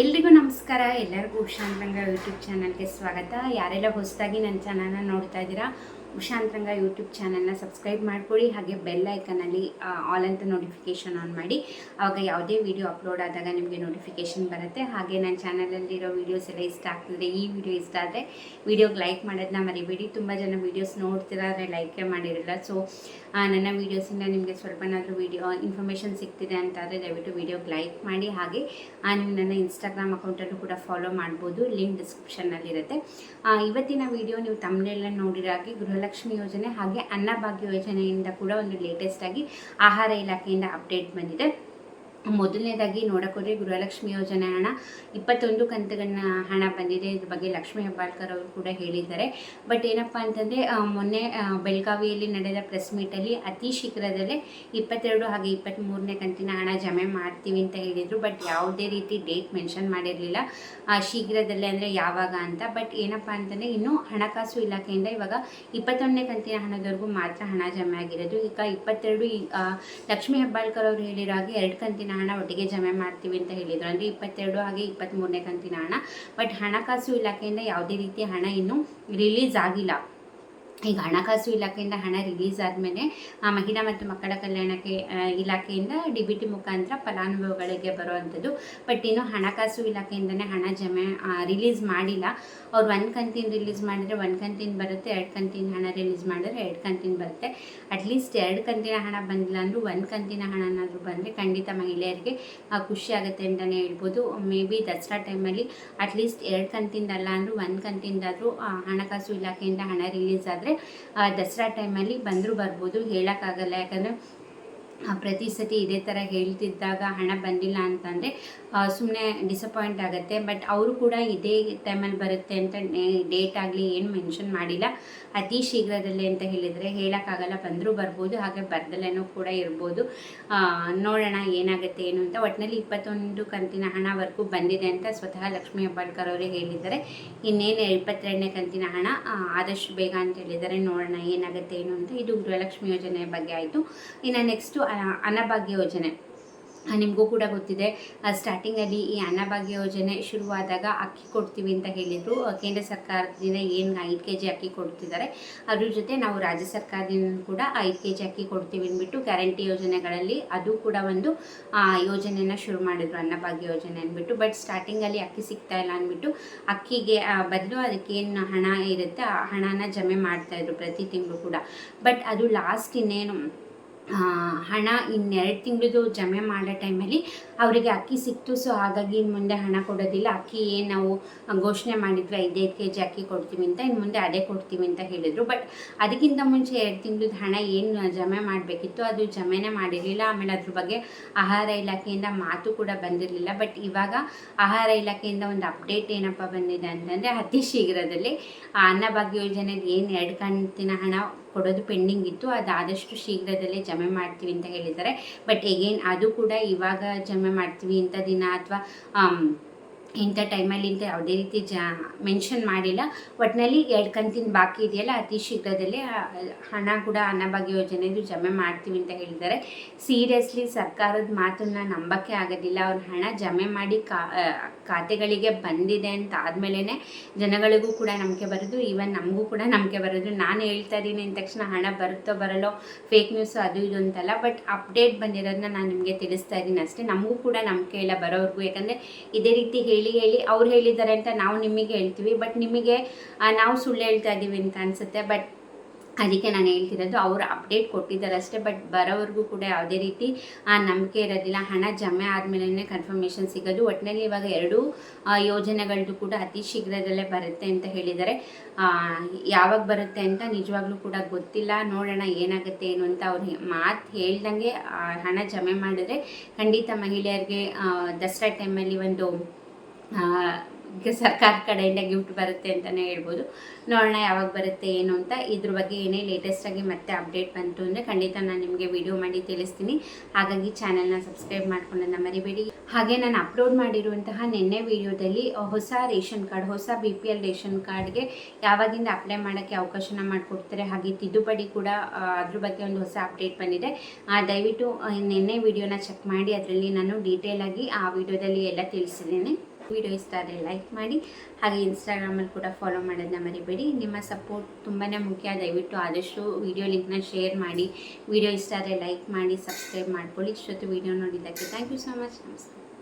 ಎಲ್ರಿಗೂ ನಮಸ್ಕಾರ. ಎಲ್ಲರಿಗೂ ಉಷಾಂತರಂಗ ಯೂಟ್ಯೂಬ್ ಚಾನಲ್ಗೆ ಸ್ವಾಗತ. ಯಾರೆಲ್ಲ ಹೊಸದಾಗಿ ನನ್ನ ಚಾನಲ್ನ ನೋಡ್ತಾ ಇದ್ದೀರಾ, ಉಷಾಂತರಂಗ ಯೂಟ್ಯೂಬ್ ಚಾನಲ್ನ ಸಬ್ಸ್ಕ್ರೈಬ್ ಮಾಡ್ಕೊಳ್ಳಿ. ಹಾಗೆ ಬೆಲ್ ಐಕನಲ್ಲಿ ಆಲ್ ಅಂತ ನೋಟಿಫಿಕೇಷನ್ ಆನ್ ಮಾಡಿ. ಆವಾಗ ಯಾವುದೇ ವಿಡಿಯೋ ಅಪ್ಲೋಡ್ ಆದಾಗ ನಿಮಗೆ ನೋಟಿಫಿಕೇಷನ್ ಬರುತ್ತೆ. ಹಾಗೆ ನನ್ನ ಚಾನಲಲ್ಲಿರೋ ವೀಡಿಯೋಸ್ ಎಲ್ಲ ಇಷ್ಟ ಆಗ್ತಿದ್ರೆ, ಈ ವಿಡಿಯೋ ಇಷ್ಟ ಆದರೆ ವಿಡಿಯೋಗೆ ಲೈಕ್ ಮಾಡೋದನ್ನ ಮರಿಬೇಡಿ. ತುಂಬ ಜನ ವೀಡಿಯೋಸ್ ನೋಡ್ತೀರಾ ಆದರೆ ಲೈಕೇ ಮಾಡಿರಲ್ಲ. ಸೊ ನನ್ನ ವೀಡಿಯೋಸಿಂದ ನಿಮಗೆ ಸ್ವಲ್ಪನಾದರೂ ಇನ್ಫಾರ್ಮೇಷನ್ ಸಿಗ್ತಿದೆ ಅಂತಾದರೆ ದಯವಿಟ್ಟು ವೀಡಿಯೋಗೆ ಲೈಕ್ ಮಾಡಿ. ಹಾಗೆ ನೀವು ನನ್ನ ಇನ್ಸ್ಟಾಗ್ರಾಮ್ ಅಕೌಂಟಲ್ಲೂ ಕೂಡ ಫಾಲೋ ಮಾಡ್ಬೋದು, ಲಿಂಕ್ ಡಿಸ್ಕ್ರಿಪ್ಷನ್ನಲ್ಲಿರುತ್ತೆ. ಇವತ್ತಿನ ವಿಡಿಯೋ ನೀವು ತಮಿಳೆಲ್ಲ ನೋಡಿರಾಗಿ ಗೃಹಲಕ್ಷ್ಮಿ ಯೋಜನೆ ಹಾಗೆ ಅನ್ನಭಾಗ್ಯ ಯೋಜನೆಯಿಂದ ಕೂಡ ಒಂದು ಲೇಟೆಸ್ಟ್ ಆಗಿ ಆಹಾರ ಇಲಾಖೆಯಿಂದ ಅಪ್ಡೇಟ್ ಬಂದಿದೆ. ಮೊದಲನೇದಾಗಿ ನೋಡೋಕ್ಕೋದ್ರೆ ಗೃಹಲಕ್ಷ್ಮಿ ಯೋಜನೆ ಹಣ 21 ಕಂತುಗಳನ್ನ ಹಣ ಬಂದಿದೆ. ಇದ್ರ ಬಗ್ಗೆ ಲಕ್ಷ್ಮೀ ಹೆಬ್ಬಾಳ್ಕರ್ ಅವರು ಕೂಡ ಹೇಳಿದ್ದಾರೆ. ಬಟ್ ಏನಪ್ಪ ಅಂತಂದರೆ ಮೊನ್ನೆ ಬೆಳಗಾವಿಯಲ್ಲಿ ನಡೆದ ಪ್ರೆಸ್ ಮೀಟಲ್ಲಿ ಅತಿ ಶೀಘ್ರದಲ್ಲೇ 22 ಹಾಗೆ 23ನೇ ಕಂತಿನ ಹಣ ಜಮೆ ಮಾಡ್ತೀವಿ ಅಂತ ಹೇಳಿದರು. ಬಟ್ ಯಾವುದೇ ರೀತಿ ಡೇಟ್ ಮೆನ್ಷನ್ ಮಾಡಿರಲಿಲ್ಲ ಶೀಘ್ರದಲ್ಲೇ ಅಂದರೆ ಯಾವಾಗ ಅಂತ. ಬಟ್ ಏನಪ್ಪ ಅಂತಂದರೆ ಇನ್ನೂ ಹಣಕಾಸು ಇಲಾಖೆಯಿಂದ ಇವಾಗ 21ನೇ ಕಂತಿನ ಹಣದವರೆಗೂ ಮಾತ್ರ ಹಣ ಜಮೆ ಆಗಿರೋದು. ಈಗ 22 ಲಕ್ಷ್ಮೀ ಹೆಬ್ಬಾಳ್ಕರ್ ಅವರು ಹೇಳಿರೋ ಹಾಗೆ 2 ಕಂತಿನ ಹಣ ಒಟ್ಟಿಗೆ ಜಮೆ ಮಾಡ್ತೀವಿ ಅಂತ ಹೇಳಿದರು. ಅಂದರೆ 22 ಹಾಗೆ 23ನೇ ಕಂತಿನ ಹಣ. ಬಟ್ ಹಣಕಾಸು ಇಲಾಖೆಯಿಂದ ಯಾವುದೇ ರೀತಿಯ ಹಣ ಇನ್ನೂ ರಿಲೀಸ್ ಆಗಿಲ್ಲ. ಈಗ ಹಣಕಾಸು ಇಲಾಖೆಯಿಂದ ಹಣ ರಿಲೀಸ್ ಆದಮೇಲೆ ಮಹಿಳಾ ಮತ್ತು ಮಕ್ಕಳ ಕಲ್ಯಾಣಕ್ಕೆ ಇಲಾಖೆಯಿಂದ DBT ಮುಖಾಂತರ ಫಲಾನುಭವಿಗಳಿಗೆ ಬರುವಂಥದ್ದು. ಬಟ್ ಇನ್ನು ಹಣಕಾಸು ಇಲಾಖೆಯಿಂದನೇ ಹಣ ಜಮೆ ರಿಲೀಸ್ ಮಾಡಿಲ್ಲ. ಅವ್ರು 1 ಕಂತಿನ ರಿಲೀಸ್ ಮಾಡಿದರೆ 1 ಕಂತಿನ ಬರುತ್ತೆ, 2 ಕಂತಿನ ಹಣ ರಿಲೀಸ್ ಮಾಡಿದ್ರೆ 2 ಕಂತಿನ ಬರುತ್ತೆ. ಅಟ್ಲೀಸ್ಟ್ 2 ಕಂತಿನ ಹಣ ಬಂದಿಲ್ಲ ಅಂದರೂ 1 ಕಂತಿನ ಹಣನಾದರೂ ಬಂದರೆ ಖಂಡಿತ ಮಹಿಳೆಯರಿಗೆ ಖುಷಿ ಆಗುತ್ತೆ ಅಂತಲೇ ಹೇಳ್ಬೋದು. ಮೇ ಬಿ ದಸರಾ ಟೈಮಲ್ಲಿ ಅಟ್ಲೀಸ್ಟ್ 2 ಕಂತಿಂದಲ್ಲ ಅಂದರೂ 1 ಕಂತಿಂದಾದರೂ ಹಣಕಾಸು ಇಲಾಖೆಯಿಂದ ಹಣ ರಿಲೀಸ್ ಆದರೆ ದಸರಾ ಟೈಮಲ್ಲಿ ಬಂದರೂ ಬರ್ಬೋದು, ಹೇಳೋಕ್ಕಾಗಲ್ಲ. ಯಾಕಂದರೆ ಪ್ರತಿ ಸತಿ ಇದೇ ಥರ ಹೇಳ್ತಿದ್ದಾಗ ಹಣ ಬಂದಿಲ್ಲ ಅಂತಂದರೆ ಸುಮ್ಮನೆ ಡಿಸಪಾಯಿಂಟ್ ಆಗುತ್ತೆ. ಬಟ್ ಅವರು ಕೂಡ ಇದೇ ಟೈಮಲ್ಲಿ ಬರುತ್ತೆ ಅಂತ ಡೇಟ್ ಆಗಲಿ ಏನು ಮೆನ್ಷನ್ ಮಾಡಿಲ್ಲ. ಅತಿ ಶೀಘ್ರದಲ್ಲೇ ಅಂತ ಹೇಳಿದರೆ ಹೇಳೋಕ್ಕಾಗಲ್ಲ, ಬಂದರೂ ಬರ್ಬೋದು, ಹಾಗೆ ಬರ್ದಲ್ಲೇನೂ ಕೂಡ ಇರ್ಬೋದು. ನೋಡೋಣ ಏನಾಗುತ್ತೆ ಏನು ಅಂತ. ಒಟ್ಟಿನಲ್ಲಿ 21 ಕಂತಿನ ಹಣವರೆಗೂ ಬಂದಿದೆ ಅಂತ ಸ್ವತಃ ಲಕ್ಷ್ಮೀ ಹೆಬ್ಬಾಳ್ಕರ್ ಅವರೇ ಹೇಳಿದ್ದಾರೆ. ಇನ್ನೇನು 22ನೇ ಕಂತಿನ ಹಣ ಆದಷ್ಟು ಬೇಗ ಅಂತ ಹೇಳಿದ್ದಾರೆ. ನೋಡೋಣ ಏನಾಗುತ್ತೆ ಏನು ಅಂತ. ಇದು ಗೃಹಲಕ್ಷ್ಮಿ ಯೋಜನೆ ಬಗ್ಗೆ ಆಯಿತು. ಇನ್ನು ನೆಕ್ಸ್ಟು ಅನ್ನಭಾಗ್ಯ ಯೋಜನೆ. ನಿಮಗೂ ಕೂಡ ಗೊತ್ತಿದೆ, ಸ್ಟಾರ್ಟಿಂಗಲ್ಲಿ ಈ ಅನ್ನಭಾಗ್ಯ ಯೋಜನೆ ಶುರುವಾದಾಗ ಅಕ್ಕಿ ಕೊಡ್ತೀವಿ ಅಂತ ಹೇಳಿದರು. ಕೇಂದ್ರ ಸರ್ಕಾರದಿಂದ ಏನು 5 kg ಅಕ್ಕಿ ಕೊಡ್ತಿದ್ದಾರೆ, ಅದ್ರ ಜೊತೆ ನಾವು ರಾಜ್ಯ ಸರ್ಕಾರದಿಂದ ಕೂಡ 5 kg ಅಕ್ಕಿ ಕೊಡ್ತೀವಿ ಅಂದ್ಬಿಟ್ಟು ಗ್ಯಾರಂಟಿ ಯೋಜನೆಗಳಲ್ಲಿ ಅದು ಕೂಡ ಒಂದು ಯೋಜನೆಯನ್ನು ಶುರು ಮಾಡಿದ್ರು, ಅನ್ನಭಾಗ್ಯ ಯೋಜನೆ ಅಂದ್ಬಿಟ್ಟು. ಬಟ್ ಸ್ಟಾರ್ಟಿಂಗಲ್ಲಿ ಅಕ್ಕಿ ಸಿಗ್ತಾ ಇಲ್ಲ ಅಂದ್ಬಿಟ್ಟು ಅಕ್ಕಿಗೆ ಬದಲು ಅದಕ್ಕೇನು ಹಣ ಇರುತ್ತೆ ಆ ಹಣನ ಜಮೆ ಮಾಡ್ತಾಯಿದ್ರು ಪ್ರತಿ ತಿಂಗಳು ಕೂಡ. ಬಟ್ ಅದು ಲಾಸ್ಟ್ ಇನ್ನೇನು ಹಣ 2 ತಿಂಗಳದು ಜಮೆ ಮಾಡೋ ಟೈಮಲ್ಲಿ ಅವರಿಗೆ ಅಕ್ಕಿ ಸಿಕ್ತು. ಸೊ ಹಾಗಾಗಿ ಇನ್ನು ಮುಂದೆ ಹಣ ಕೊಡೋದಿಲ್ಲ, ಅಕ್ಕಿ ಏನು ನಾವು ಘೋಷಣೆ ಮಾಡಿದ್ವಿ 5 kg ಅಕ್ಕಿ ಕೊಡ್ತೀವಿ ಅಂತ, ಇನ್ನು ಮುಂದೆ ಅದೇ ಕೊಡ್ತೀವಿ ಅಂತ ಹೇಳಿದರು. ಬಟ್ ಅದಕ್ಕಿಂತ ಮುಂಚೆ 2 ತಿಂಗಳದ ಹಣ ಏನು ಜಮೆ ಮಾಡಬೇಕಿತ್ತು ಅದು ಜಮೆನೇ ಮಾಡಿರಲಿಲ್ಲ. ಆಮೇಲೆ ಅದ್ರ ಬಗ್ಗೆ ಆಹಾರ ಇಲಾಖೆಯಿಂದ ಮಾತು ಕೂಡ ಬಂದಿರಲಿಲ್ಲ. ಬಟ್ ಇವಾಗ ಆಹಾರ ಇಲಾಖೆಯಿಂದ ಒಂದು ಅಪ್ಡೇಟ್ ಏನಪ್ಪ ಬಂದಿದೆ ಅಂತಂದರೆ ಅತಿ ಶೀಘ್ರದಲ್ಲಿ ಅನ್ನಭಾಗ್ಯ ಯೋಜನೆಗೆ ಏನು 2 ಕಂತಿನ ಹಣ ಕೊಡೋದು ಪೆಂಡಿಂಗ್ ಇತ್ತು, ಅದು ಆದಷ್ಟು ಶೀಘ್ರದಲ್ಲೇ ಜಮೆ ಮಾಡ್ತೀವಿ ಅಂತ ಹೇಳಿದ್ದಾರೆ. ಬಟ್ ಎಗೇನ್ ಅದು ಕೂಡ ಇವಾಗ ಜಮೆ ಮಾಡ್ತೀವಿ ಇಂಥ ದಿನ ಅಥವಾ ಇಂಥ ಟೈಮಲ್ಲಿ ಅಂತ ಯಾವುದೇ ರೀತಿ ಮೆನ್ಷನ್ ಮಾಡಿಲ್ಲ. ಒಟ್ಟಿನಲ್ಲಿ 2 ಕಂತಿನ ಬಾಕಿ ಇದೆಯಲ್ಲ ಅತಿ ಶೀಘ್ರದಲ್ಲೇ ಹಣ ಕೂಡ ಅನ್ನಭಾಗ್ಯ ಯೋಜನೆದು ಜಮೆ ಮಾಡ್ತೀವಿ ಅಂತ ಹೇಳಿದ್ದಾರೆ. ಸೀರಿಯಸ್ಲಿ ಸರ್ಕಾರದ ಮಾತನ್ನು ನಂಬೋಕ್ಕೆ ಆಗೋದಿಲ್ಲ. ಅವ್ರ ಹಣ ಜಮೆ ಮಾಡಿ ಖಾತೆಗಳಿಗೆ ಬಂದಿದೆ ಅಂತ ಆದಮೇಲೆ ಜನಗಳಿಗೂ ಕೂಡ ನಂಬಿಕೆ ಬರೋದು, ಈವನ್ ನಮಗೂ ಕೂಡ ನಂಬಿಕೆ ಬರೋದು. ನಾನು ಹೇಳ್ತಾ ಇದ್ದೀನಿ ಅಂದ ತಕ್ಷಣ ಹಣ ಬರುತ್ತೋ ಬರಲ್ಲೋ, ಫೇಕ್ ನ್ಯೂಸು ಅದು ಇದು ಅಂತಲ್ಲ. ಬಟ್ ಅಪ್ಡೇಟ್ ಬಂದಿರೋದನ್ನ ನಾನು ನಿಮಗೆ ತಿಳಿಸ್ತಾ ಇದ್ದೀನಿ ಅಷ್ಟೇ. ನಮಗೂ ಕೂಡ ನಂಬಿಕೆ ಇಲ್ಲ ಬರೋವ್ರಿಗೂ. ಯಾಕಂದರೆ ಇದೇ ರೀತಿ ಹೇಳಿ ಅವ್ರು ಹೇಳಿದ್ದಾರೆ ಅಂತ ನಾವು ನಿಮಗೆ ಹೇಳ್ತೀವಿ, ಬಟ್ ನಿಮಗೆ ನಾವು ಸುಳ್ಳು ಹೇಳ್ತಾ ಇದ್ದೀವಿ ಅಂತ ಅನಿಸುತ್ತೆ. ಬಟ್ ಅದಕ್ಕೆ ನಾನು ಹೇಳ್ತಿರೋದು ಅವರು ಅಪ್ಡೇಟ್ ಕೊಟ್ಟಿದ್ದಾರೆ ಅಷ್ಟೇ. ಬಟ್ ಬರೋವರೆಗೂ ಕೂಡ ಯಾವುದೇ ರೀತಿ ನಂಬಿಕೆ ಇರೋದಿಲ್ಲ. ಹಣ ಜಮೆ ಆದಮೇಲೆ ಕನ್ಫರ್ಮೇಷನ್ ಸಿಗೋದು. ಒಟ್ಟಿನಲ್ಲಿ ಇವಾಗ 2 ಯೋಜನೆಗಳದ್ದು ಕೂಡ ಅತಿ ಶೀಘ್ರದಲ್ಲೇ ಬರುತ್ತೆ ಅಂತ ಹೇಳಿದ್ದಾರೆ. ಯಾವಾಗ ಬರುತ್ತೆ ಅಂತ ನಿಜವಾಗ್ಲೂ ಕೂಡ ಗೊತ್ತಿಲ್ಲ. ನೋಡೋಣ ಏನಾಗುತ್ತೆ ಏನು ಅಂತ. ಅವ್ರು ಮಾತು ಹೇಳ್ದಂಗೆ ಹಣ ಜಮೆ ಮಾಡಿದ್ರೆ ಖಂಡಿತ ಮಹಿಳೆಯರಿಗೆ ದಸರಾ ಟೈಮಲ್ಲಿ ಒಂದು ಸರ್ಕಾರ ಕಡೆಯಿಂದ ಗಿಫ್ಟ್ ಬರುತ್ತೆ ಅಂತಲೇ ಹೇಳ್ಬೋದು. ನೋಡೋಣ ಯಾವಾಗ ಬರುತ್ತೆ ಏನು ಅಂತ. ಇದ್ರ ಬಗ್ಗೆ ಏನೇ ಲೇಟೆಸ್ಟಾಗಿ ಮತ್ತೆ ಅಪ್ಡೇಟ್ ಬಂತು ಅಂದರೆ ಖಂಡಿತ ನಾನು ನಿಮಗೆ ವಿಡಿಯೋ ಮಾಡಿ ತಿಳಿಸ್ತೀನಿ. ಹಾಗಾಗಿ ಚಾನಲ್ನ ಸಬ್ಸ್ಕ್ರೈಬ್ ಮಾಡ್ಕೊಳ್ಳೋದನ್ನ ಮರಿಬೇಡಿ. ಹಾಗೆ ನಾನು ಅಪ್ಲೋಡ್ ಮಾಡಿರುವಂತಹ ನಿನ್ನೆ ವಿಡಿಯೋದಲ್ಲಿ ಹೊಸ ರೇಷನ್ ಕಾರ್ಡ್, ಹೊಸ BPL ರೇಷನ್ ಕಾರ್ಡ್ಗೆ ಯಾವಾಗಿಂದ ಅಪ್ಲೈ ಮಾಡೋಕ್ಕೆ ಅವಕಾಶನ ಮಾಡಿಕೊಡ್ತಾರೆ, ಹಾಗೆ ತಿದ್ದುಪಡಿ ಕೂಡ ಅದ್ರ ಬಗ್ಗೆ ಒಂದು ಹೊಸ ಅಪ್ಡೇಟ್ ಬಂದಿದೆ. ದಯವಿಟ್ಟು ನಿನ್ನೆ ವಿಡಿಯೋನ ಚೆಕ್ ಮಾಡಿ, ಅದರಲ್ಲಿ ನಾನು ಡೀಟೇಲಾಗಿ ಆ ವಿಡಿಯೋದಲ್ಲಿ ಎಲ್ಲ ತಿಳಿಸಿದ್ದೀನಿ. ವಿಡಿಯೋ ಇಷ್ಟ ಆದರೆ ಲೈಕ್ ಮಾಡಿ, ಹಾಗೆ ಇನ್ಸ್ಟಾಗ್ರಾಮಲ್ಲಿ ಕೂಡ ಫಾಲೋ ಮಾಡೋದನ್ನ ಮರಿಬೇಡಿ. ನಿಮ್ಮ ಸಪೋರ್ಟ್ ತುಂಬಾ ಮುಖ್ಯ. ದಯವಿಟ್ಟು ಆದಷ್ಟು ವಿಡಿಯೋ ಲಿಂಕ್ನ ಶೇರ್ ಮಾಡಿ, ವಿಡಿಯೋ ಇಷ್ಟ ಆದರೆ ಲೈಕ್ ಮಾಡಿ, ಸಬ್ಸ್ಕ್ರೈಬ್ ಮಾಡ್ಕೊಳ್ಳಿ. ಇಷ್ಟೊತ್ತು ವಿಡಿಯೋ ನೋಡಿದ್ದಕ್ಕೆ ಥ್ಯಾಂಕ್ ಯು ಸೊ ಮಚ್. ನಮಸ್ಕಾರ.